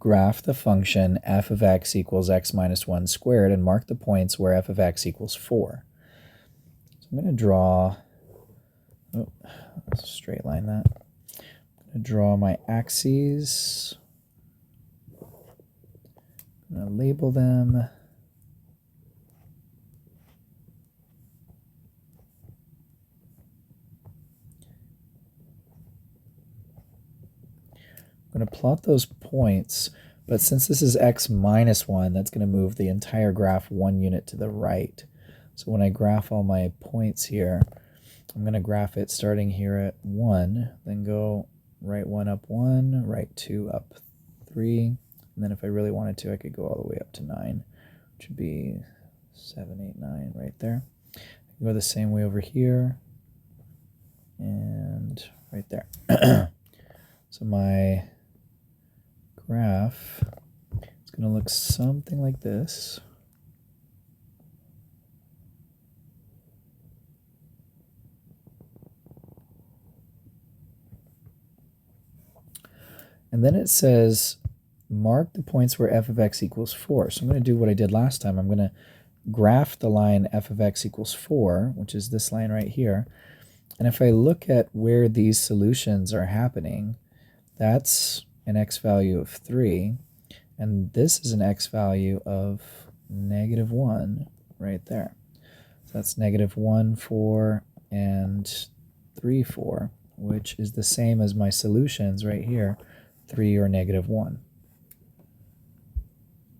graph the function f of x equals x minus 1 squared and mark the points where f of x equals 4. So I'm going to draw, let's straight line that. I'm going to draw my axes. I'm going to label them. I'm going to plot those points, but since this is x minus 1, that's going to move the entire graph 1 unit to the right. So when I graph all my points here, I'm going to graph it starting here at 1, then go right 1 up 1, right 2 up 3, and then if I really wanted to, I could go all the way up to 9, which would be 7, 8, 9 right there. I can go the same way over here, and right there. So my graph is going to look something like this. And then it says, mark the points where f of x equals 4. So I'm going to do what I did last time. I'm going to graph the line f of x equals 4, which is this line right here. And if I look at where these solutions are happening, that's an x value of 3. And this is an x value of negative 1 right there. So that's negative 1, 4, and 3, 4, which is the same as my solutions right here, 3 or negative 1.